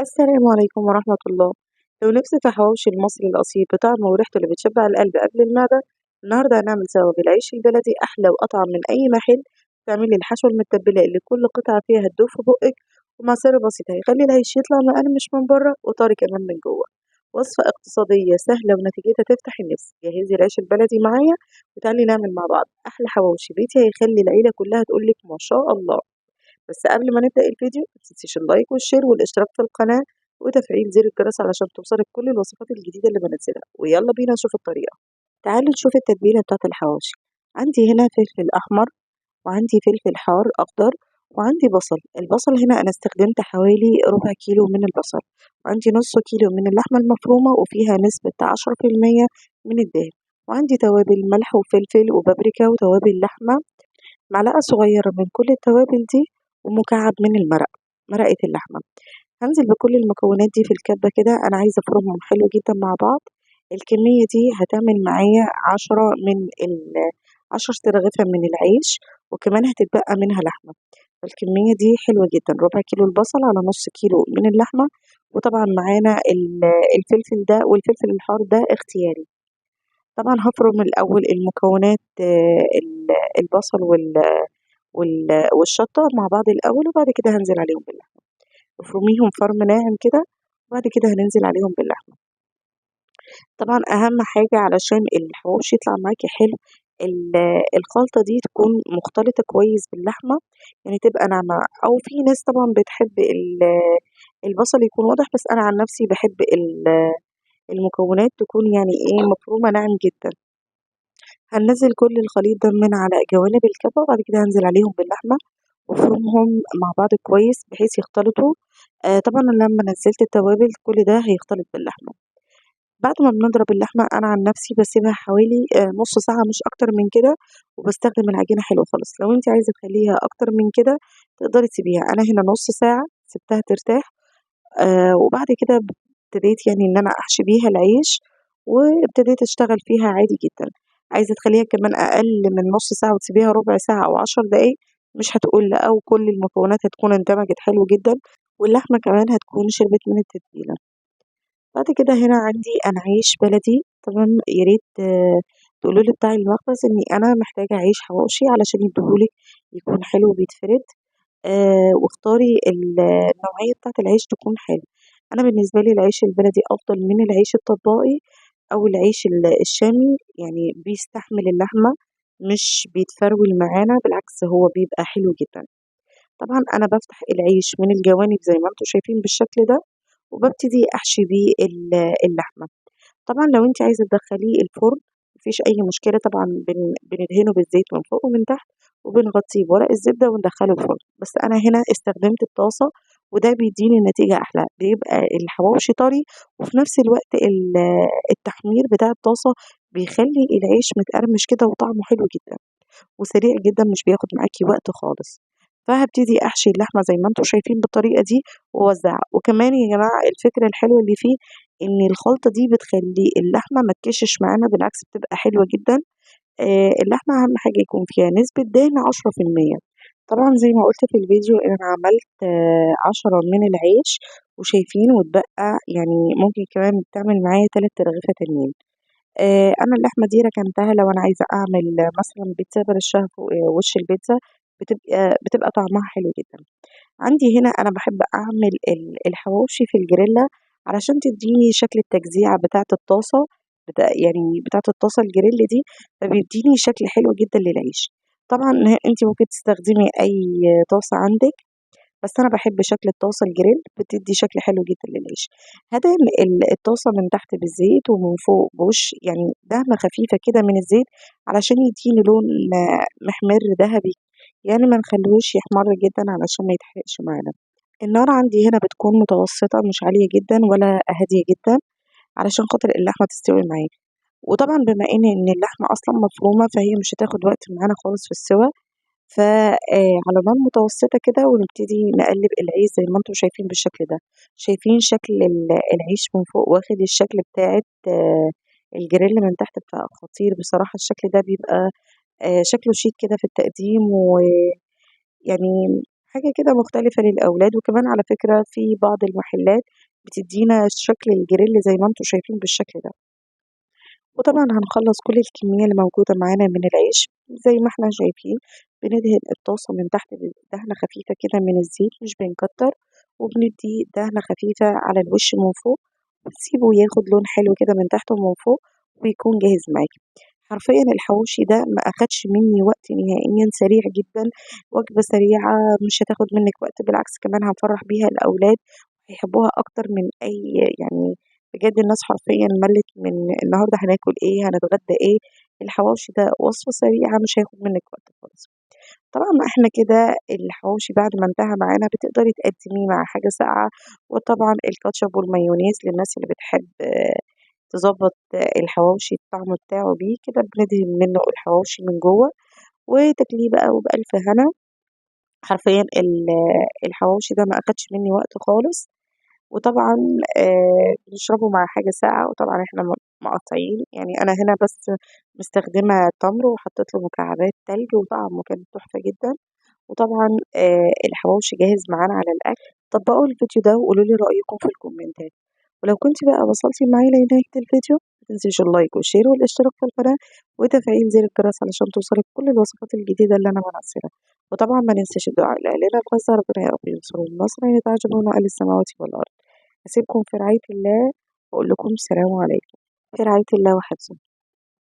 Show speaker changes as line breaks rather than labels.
السلام عليكم ورحمة الله. لو نفسك في حواوشي المصري الأصيل بطعمه وريحته اللي بتشبع القلب قبل المعدة، النهاردة هنعمل سوا بالعيش البلدي أحلى وأطعم من أي محل. تعملي الحشوة المتبلة اللي كل قطعة فيها هتدوب في بقك، ومع سر بسيط هيخلي العيش يطلع مقرمش من بره وطري كمان من جوه. وصفة اقتصادية سهلة ونتيجتها تفتح النفس. جهزي العيش البلدي معايا وتعالي نعمل مع بعض أحلى حواوشي بيتي هيخلي العيلة كلها تقولك ما شاء الله. بس قبل ما نبدأ الفيديو متنسيش اللايك والشير والاشتراك في القناة وتفعيل زر الجرس علشان توصلك كل الوصفات الجديدة اللي بنزلها، ويلا بينا نشوف الطريقة. تعالوا نشوف التتبيلة بتاعة الحواوشي. عندي هنا فلفل أحمر، وعندي فلفل حار أخضر، وعندي بصل. البصل هنا أنا استخدمت حوالي ربع كيلو من البصل، وعندي نص كيلو من اللحمة المفرومة وفيها نسبة 10% من الدهن، وعندي توابل ملح وفلفل وبابريكا وتوابل لحمة، معلقة صغيرة من كل التوابل دي، ومكعب من مرقة اللحمة. هنزل بكل المكونات دي في الكبة كده، أنا عايزة أفرمهم حلو جدا مع بعض. الكمية دي هتعمل معايا 10 ترغيفة من العيش، وكمان هتتبقى منها لحمة. الكمية دي حلوة جدا، ربع كيلو البصل على نص كيلو من اللحمة. وطبعا معانا الفلفل ده والفلفل الحار ده اختياري. طبعا هفرم الأول المكونات، البصل والشطة مع بعض الأول، وبعد كده هنزل عليهم باللحمة. افرميهم فرم ناعم كده، وبعد كده هننزل عليهم باللحمة. طبعا أهم حاجة علشان الحواوشي يطلع معاكي حلو، الخلطة دي تكون مختلطة كويس باللحمة، يعني تبقى ناعمة. أو في ناس طبعا بتحب البصل يكون واضح، بس أنا عن نفسي بحب المكونات تكون يعني ايه مفرومة ناعم جدا. هننزل كل الخليط ده من على جوانب الكبة، وبعد كده هنزل عليهم باللحمة وافرمهم مع بعض كويس بحيث يختلطوا. طبعا لما نزلت التوابل كل ده هيختلط باللحمة. بعد ما بنضرب اللحمة أنا عن نفسي بسيبها حوالي نص ساعة مش أكتر من كده، وبستخدم العجينة حلوة خالص. لو انت عايزة تخليها أكتر من كده تقدري تسيبيها. أنا هنا نص ساعة سبتها ترتاح. وبعد كده ابتديت يعني إن أنا أحشي بيها العيش، وابتديت أشتغل فيها عادي جدا. عايزة تخليها كمان أقل من نص ساعة وتسيبيها ربع ساعة أو 10 دقايق مش هتقول لأ، وكل المكونات هتكون اندمجت حلو جدا، واللحمة كمان هتكون شربت من التتبيلة. بعد كده هنا عندي أنا عيش بلدي. طبعا يا ريت تقولوا لي بتاع المخبز إني أنا محتاجة عيش حواوشي علشان يديهولك يكون حلو وبيتفرد. واختاري النوعية بتاعة العيش تكون حلوة. أنا بالنسبة لي العيش البلدي أفضل من العيش الطبائي أو العيش الشامي، يعني بيستحمل اللحمة مش بيتفرول معانا، بالعكس هو بيبقى حلو جدا. طبعا أنا بفتح العيش من الجوانب زي ما انتوا شايفين بالشكل ده، وبابتدي أحشي بيه اللحمة. طبعًا لو أنتِ عايزة تدخّليه الفرن ما فيش أي مشكلة، طبعًا بندهنه بالزيت من فوق ومن تحت، وبنغطيه بورق الزبدة وندخّله الفرن. بس أنا هنا استخدمت الطاسة، وده بيدّيني نتيجة أحلى، بيبقى الحواوشي طري، وفي نفس الوقت التحمير بتاع الطاسة بيخلّي العيش متقرمش كده وطعمه حلو جدًا، وسريع جدًا مش بياخد معاكِ وقت خالص. فهابتدي أحشي اللحمة زي ما أنتم شايفين بالطريقة دي وأوزّعها. وكمان يا جماعة الفكرة الحلوة اللي فيه إن الخلطة دي بتخلّي اللحمة ما تكشِّش معانا، بالعكس بتبقى حلوة جدًا. اللحمة أهم حاجة يكون فيها نسبة دهن 10%. طبعًا زي ما قُلت في الفيديو أنا عملت 10 من العيش وشايفين، واتبقى يعني ممكن كمان تعمل معايا 3 رغيفة تانيين. أنا اللحمة دي ركنتها لو أنا عايزة أعمل مثلًا بيتزا بارشّها فوق وش البيتزا، بتبقى طعمها حلو جدًا. عندي هنا أنا باحب أعمل الحواوشي في الجريلا علشان تدّيني شكل التجزيعة بتاعة الطاسة، يعني بتاعة الطاسة الجريل دي، فبيدّيني شكل حلو جدًا للعيش. طبعًا أنتِ ممكن تستخدمي أي طاسة عندِك، بس أنا باحب شكل الطاسة الجريل، بتدّي شكل حلو جدًا للعيش. هادهن الطاسة من تحت بالزيت ومن فوق بوش يعني دهنة خفيفة كده من الزيت علشان يدّيني لون محمر دهبي، يعني ما نخلّيهوش يحمر جدًا علشان ما يتحرقش معانا. النار عندي هنا بتكون متوسطة مش عالية جدًا ولا هادية جدًا، علشان خاطر اللحمة تستوي معايا. وطبعًا بما إن اللحمة أصلًا مفرومة فهي مش هتاخد وقت معانا خالص في السوا. ف على نار متوسطة كده، ونبتدي نقلّب العيش زي ما أنتم شايفين بالشكل ده. شايفين شكل العيش من فوق واخد الشكل بتاعة الجريل من تحت، بتبقى خطير بصراحة. الشكل ده بيبقى شكله شيك كده في التقديم، ويعني حاجة كده مختلفة للأولاد، وكمان على فكرة في بعض المحلات بتدّينا شكل الجريل زي ما أنتم شايفين بالشكل ده. وطبعًا هنخلّص كل الكمية اللي موجودة معانا من العيش زي ما إحنا شايفين، بندهن الطاسة من تحت دهنة خفيفة كده من الزيت مش بنكتّر، وبندّي دهنة خفيفة على الوش من فوق، ونسيبه ياخد لون حلو كده من تحت ومن فوق ويكون جاهز معاكِ. حرفيًا الحواوشي ده ما أخدش منّي وقت نهائيًا، سريع جدًا، وجبة سريعة مش هتاخد منِّك وقت، بالعكس كمان هنفرّح بيها الأولاد هيحبوها أكتر من أي يعني بجد الناس حرفيًا مَلِّت من النهارده هناكل إيه، هنتغدى إيه، الحواوشي ده وصفة سريعة مش هياخد منِّك وقت خالص. طبعًا إحنا كده الحواوشي بعد ما انتهى معانا بتقدري تقدّميه مع حاجة ساقعة، وطبعًا الكاتشب والمايونيز للناس اللي بتحب تضبّط الحواوشي الطعم بتاعه بيه، كده بندهن منه الحواوشي من جوّه وتاكليه بقى وبألف هنا. حرفيًا الحواوشي ده ما أخدش منّي وقت خالص. وطبعًا بنشربه مع حاجة ساقعة، وطبعًا إحنا مقطّعين، يعني أنا هنا بس مستخدمة تمر وحطيت له مكعبات تلج وطعمه كان تحفة جدًا، وطبعًا الحواوشي جاهز معانا على الأكل، طبّقوا الفيديو ده وقولوا لي رأيكم في الكومنتات، ولو كنتِ بقى وصلتِ معايا لنهاية الفيديو ما تنسيش اللايك والشير والاشتراك في القناة وتفعيل زر الجرس علشان توصلِك كل الوصفات الجديدة اللي أنا بانزّلها، وطبعًا ما ننساش الدعاء لأهلنا في غزة ربنا يا رب ينصرهم نصرًا يتعجبون أهل السماوات والأرض. هاسيبكم في رعاية الله وأقول لكم سلام عليكم، في رعاية الله وحفظه.